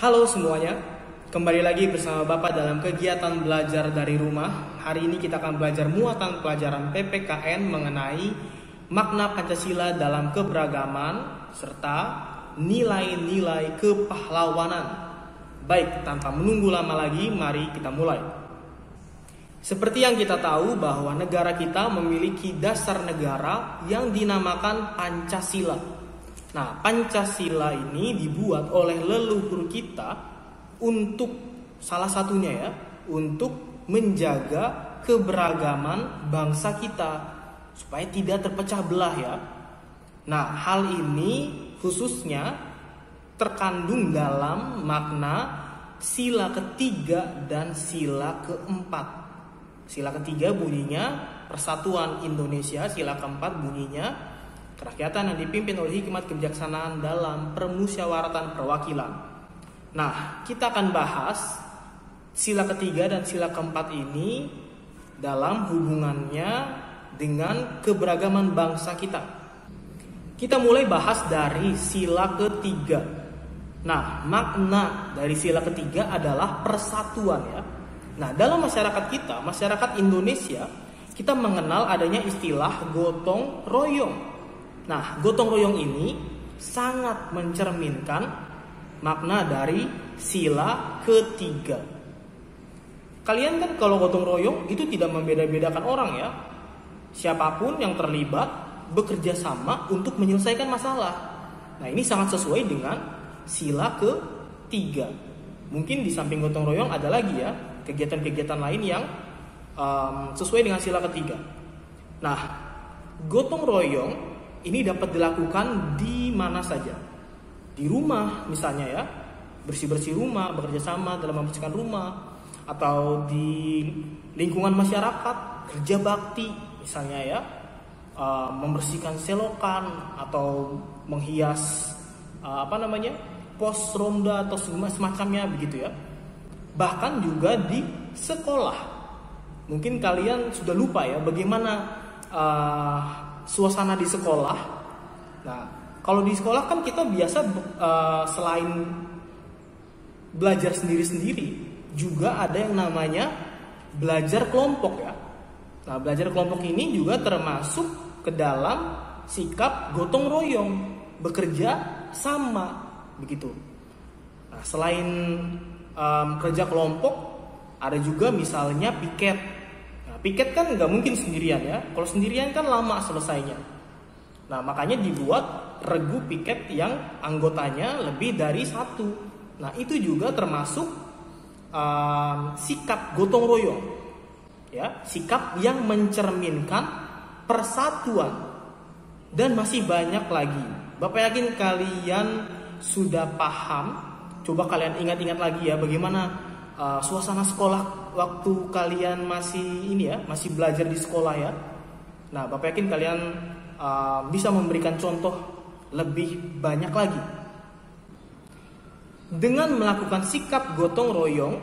Halo semuanya, kembali lagi bersama Bapak dalam kegiatan belajar dari rumah. Hari ini kita akan belajar muatan pelajaran PPKN mengenai makna Pancasila dalam keberagaman serta nilai-nilai kepahlawanan. Baik, tanpa menunggu lama lagi, mari kita mulai. Seperti yang kita tahu bahwa negara kita memiliki dasar negara yang dinamakan Pancasila. Nah, Pancasila ini dibuat oleh leluhur kita untuk salah satunya untuk menjaga keberagaman bangsa kita supaya tidak terpecah belah ya. Nah, hal ini khususnya terkandung dalam makna sila ketiga dan sila keempat. Sila ketiga bunyinya Persatuan Indonesia, sila keempat bunyinya kerakyatan yang dipimpin oleh hikmat kebijaksanaan dalam permusyawaratan perwakilan. Nah, kita akan bahas sila ketiga dan sila keempat ini dalam hubungannya dengan keberagaman bangsa kita. Kita mulai bahas dari sila ketiga. Nah, makna dari sila ketiga adalah persatuan ya. Nah, dalam masyarakat kita, masyarakat Indonesia, kita mengenal adanya istilah gotong royong. Nah, gotong royong ini sangat mencerminkan makna dari sila ketiga. Kalian kan kalau gotong royong itu tidak membeda-bedakan orang ya. Siapapun yang terlibat bekerja sama untuk menyelesaikan masalah. Nah, ini sangat sesuai dengan sila ketiga. Mungkin di samping gotong royong ada lagi ya kegiatan-kegiatan lain yang sesuai dengan sila ketiga. Nah, gotong royong ini dapat dilakukan di mana saja. Di rumah misalnya ya, bersih-bersih rumah, bekerja sama dalam membersihkan rumah, atau di lingkungan masyarakat, kerja bakti misalnya ya, membersihkan selokan atau menghias pos ronda atau semacamnya begitu ya. Bahkan juga di sekolah. Mungkin kalian sudah lupa ya bagaimana suasana di sekolah. Nah, kalau di sekolah kan kita biasa selain belajar sendiri-sendiri, juga ada yang namanya belajar kelompok ya. Nah, belajar kelompok ini juga termasuk ke dalam sikap gotong royong, bekerja sama begitu. Nah, selain kerja kelompok, ada juga misalnya piket. Piket kan nggak mungkin sendirian ya. Kalau sendirian kan lama selesainya. Nah, makanya dibuat regu piket yang anggotanya lebih dari satu. Nah, itu juga termasuk sikap gotong royong. Ya, sikap yang mencerminkan persatuan. Dan masih banyak lagi. Bapak yakin kalian sudah paham. Coba kalian ingat-ingat lagi ya bagaimana suasana sekolah waktu kalian masih belajar di sekolah ya. Nah, Bapak yakin kalian bisa memberikan contoh lebih banyak lagi. Dengan melakukan sikap gotong royong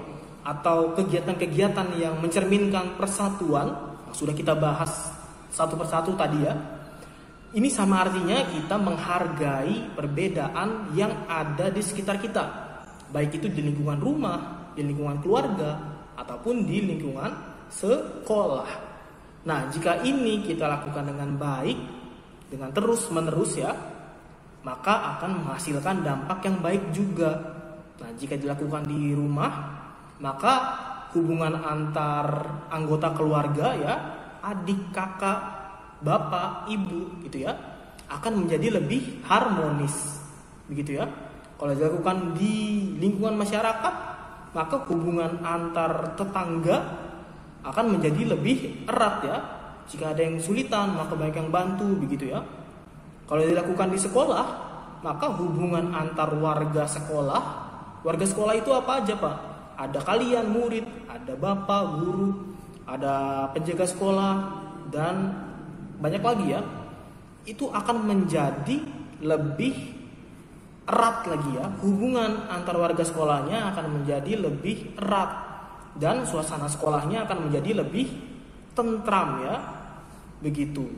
atau kegiatan-kegiatan yang mencerminkan persatuan, sudah kita bahas satu persatu tadi ya. Ini sama artinya kita menghargai perbedaan yang ada di sekitar kita. Baik itu di lingkungan rumah, di lingkungan keluarga, ataupun di lingkungan sekolah. Nah, jika ini kita lakukan dengan baik, dengan terus-menerus ya, maka akan menghasilkan dampak yang baik juga. Nah, jika dilakukan di rumah, maka hubungan antar anggota keluarga ya, adik, kakak, bapak, ibu gitu ya, akan menjadi lebih harmonis. Begitu ya. Kalau dilakukan di lingkungan masyarakat, maka hubungan antar tetangga akan menjadi lebih erat ya. Jika ada yang kesulitan, maka banyak yang bantu begitu ya. Kalau dilakukan di sekolah, maka hubungan antar warga sekolah itu apa aja Pak? Ada kalian murid, ada bapak, guru, ada penjaga sekolah, dan banyak lagi ya. Itu akan menjadi lebih erat lagi ya, hubungan antar warga sekolahnya akan menjadi lebih erat dan suasana sekolahnya akan menjadi lebih tentram ya, begitu.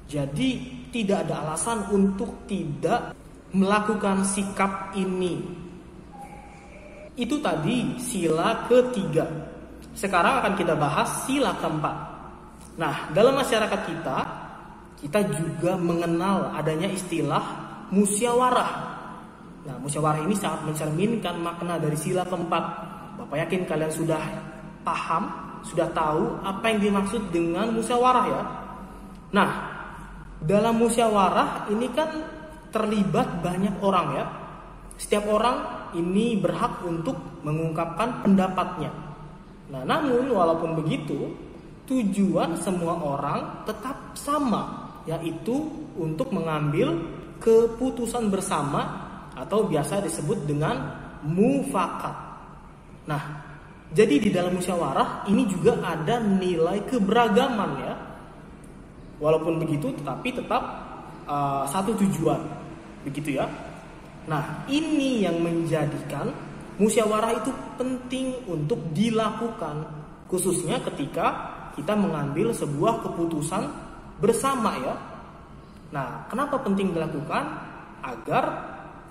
Jadi tidak ada alasan untuk tidak melakukan sikap ini. Itu tadi sila ketiga. Sekarang akan kita bahas sila keempat. Nah, dalam masyarakat kita juga mengenal adanya istilah musyawarah. Nah, musyawarah ini sangat mencerminkan makna dari sila keempat. Bapak yakin kalian sudah paham, sudah tahu apa yang dimaksud dengan musyawarah ya. Nah, dalam musyawarah ini kan terlibat banyak orang ya. Setiap orang ini berhak untuk mengungkapkan pendapatnya. Nah, namun walaupun begitu, tujuan semua orang tetap sama, yaitu untuk mengambil keputusan bersama atau biasa disebut dengan mufakat. Nah, jadi di dalam musyawarah ini juga ada nilai keberagaman ya. Walaupun begitu, tetapi tetap satu tujuan, begitu ya. Nah, ini yang menjadikan musyawarah itu penting untuk dilakukan, khususnya ketika kita mengambil sebuah keputusan bersama ya. Nah, kenapa penting dilakukan? Agar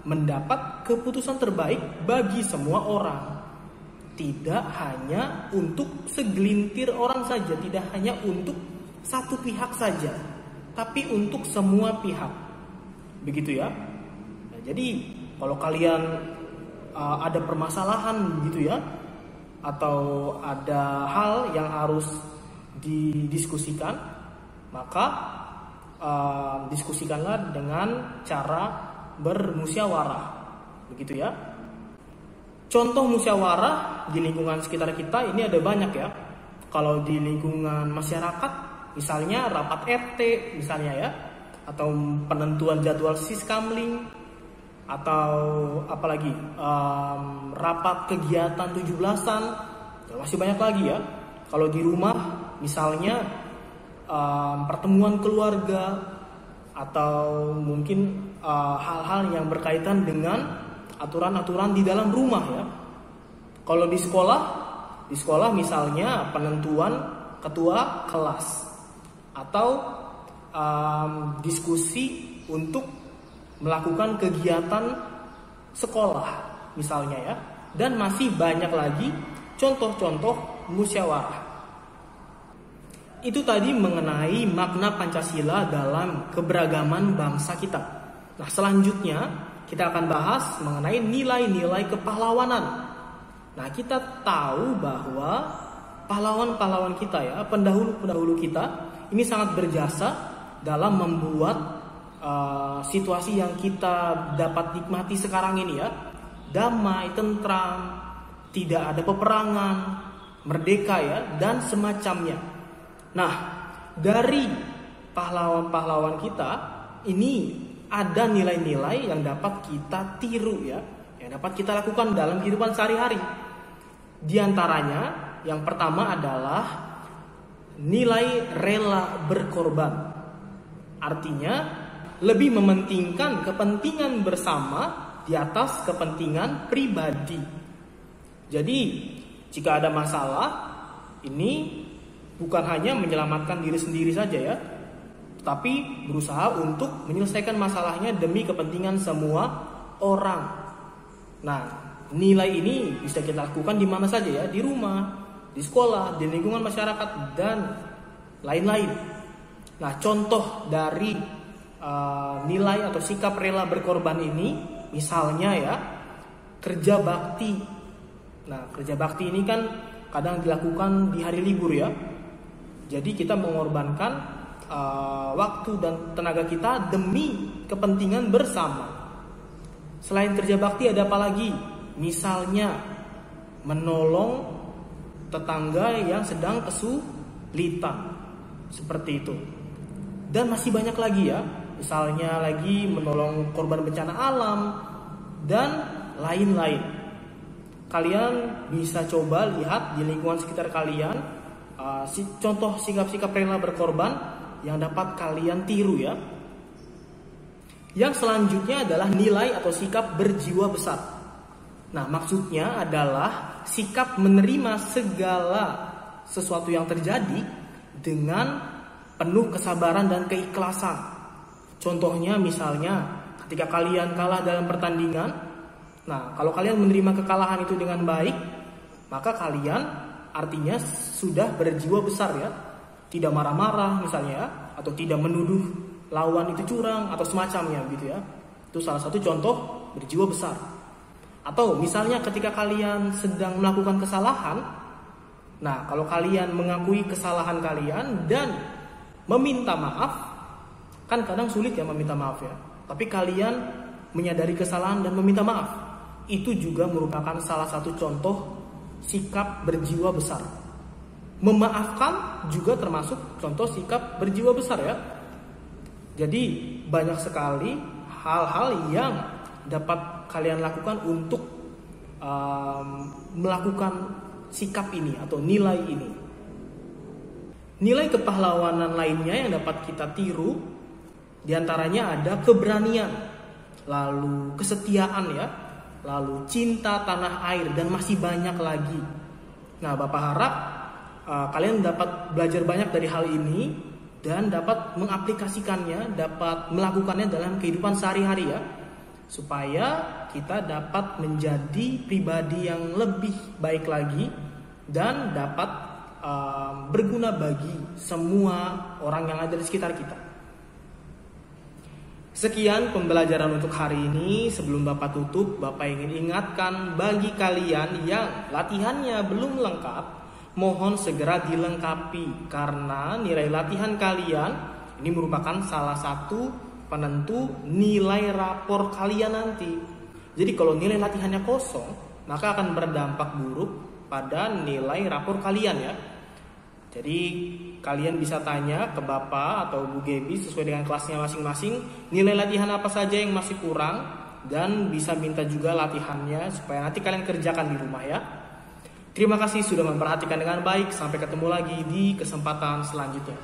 mendapat keputusan terbaik bagi semua orang. Tidak hanya untuk segelintir orang saja, tidak hanya untuk satu pihak saja, tapi untuk semua pihak. Begitu ya. Nah, jadi kalau kalian ada permasalahan gitu ya, atau ada hal yang harus didiskusikan, maka diskusikanlah dengan cara bermusyawarah, begitu ya. Contoh musyawarah di lingkungan sekitar kita ini ada banyak ya. Kalau di lingkungan masyarakat, misalnya rapat RT misalnya ya, atau penentuan jadwal siskamling, atau apalagi rapat kegiatan 17-an, masih banyak lagi ya. Kalau di rumah misalnya pertemuan keluarga, atau mungkin hal-hal yang berkaitan dengan aturan-aturan di dalam rumah ya. Kalau di sekolah misalnya penentuan ketua kelas, atau diskusi untuk melakukan kegiatan sekolah misalnya ya. Dan masih banyak lagi contoh-contoh musyawarah. Itu tadi mengenai makna Pancasila dalam keberagaman bangsa kita. Nah, selanjutnya kita akan bahas mengenai nilai-nilai kepahlawanan. Nah, kita tahu bahwa pahlawan-pahlawan kita ya, pendahulu-pendahulu kita ini sangat berjasa dalam membuat situasi yang kita dapat nikmati sekarang ini ya, damai, tentram, tidak ada peperangan, merdeka ya, dan semacamnya. Nah, dari pahlawan-pahlawan kita ini ada nilai-nilai yang dapat kita tiru ya, yang dapat kita lakukan dalam kehidupan sehari-hari. Di antaranya yang pertama adalah nilai rela berkorban. Artinya lebih mementingkan kepentingan bersama di atas kepentingan pribadi. Jadi jika ada masalah, ini bukan hanya menyelamatkan diri sendiri saja ya, tapi berusaha untuk menyelesaikan masalahnya demi kepentingan semua orang. Nah, nilai ini bisa kita lakukan di mana saja ya, di rumah, di sekolah, di lingkungan masyarakat, dan lain-lain. Nah, contoh dari nilai atau sikap rela berkorban ini, misalnya ya, kerja bakti. Nah, kerja bakti ini kan kadang dilakukan di hari libur ya. Jadi kita mengorbankan waktu dan tenaga kita demi kepentingan bersama. Selain kerja bakti ada apa lagi? Misalnya menolong tetangga yang sedang kesulitan, seperti itu. Dan masih banyak lagi ya. Misalnya lagi menolong korban bencana alam dan lain-lain. Kalian bisa coba lihat di lingkungan sekitar kalian contoh sikap-sikap rela berkorban yang dapat kalian tiru ya. Yang selanjutnya adalah nilai atau sikap berjiwa besar. Nah, maksudnya adalah sikap menerima segala sesuatu yang terjadi dengan penuh kesabaran dan keikhlasan. Contohnya misalnya ketika kalian kalah dalam pertandingan, Nah, kalau kalian menerima kekalahan itu dengan baik, maka kalian artinya sudah berjiwa besar ya. Tidak marah-marah misalnya, atau tidak menuduh lawan itu curang atau semacamnya gitu ya. Itu salah satu contoh berjiwa besar. Atau misalnya ketika kalian sedang melakukan kesalahan, nah kalau kalian mengakui kesalahan kalian dan meminta maaf, kan kadang sulit ya meminta maaf ya. Tapi kalian menyadari kesalahan dan meminta maaf, itu juga merupakan salah satu contoh sikap berjiwa besar. Memaafkan juga termasuk contoh sikap berjiwa besar ya. Jadi banyak sekali hal-hal yang dapat kalian lakukan untuk melakukan sikap ini atau nilai ini. Nilai kepahlawanan lainnya yang dapat kita tiru, diantaranya ada keberanian, lalu kesetiaan ya, lalu cinta tanah air, dan masih banyak lagi. Nah, Bapak harap kalian dapat belajar banyak dari hal ini dan dapat mengaplikasikannya, dapat melakukannya dalam kehidupan sehari-hari ya, supaya kita dapat menjadi pribadi yang lebih baik lagi dan dapat berguna bagi semua orang yang ada di sekitar kita. Sekian pembelajaran untuk hari ini. Sebelum Bapak tutup, Bapak ingin ingatkan bagi kalian yang latihannya belum lengkap, mohon segera dilengkapi, karena nilai latihan kalian ini merupakan salah satu penentu nilai rapor kalian nanti. Jadi kalau nilai latihannya kosong, maka akan berdampak buruk pada nilai rapor kalian ya. Jadi kalian bisa tanya ke Bapak atau Bu Gebi sesuai dengan kelasnya masing-masing, nilai latihan apa saja yang masih kurang, dan bisa minta juga latihannya supaya nanti kalian kerjakan di rumah ya. Terima kasih sudah memperhatikan dengan baik. Sampai ketemu lagi di kesempatan selanjutnya.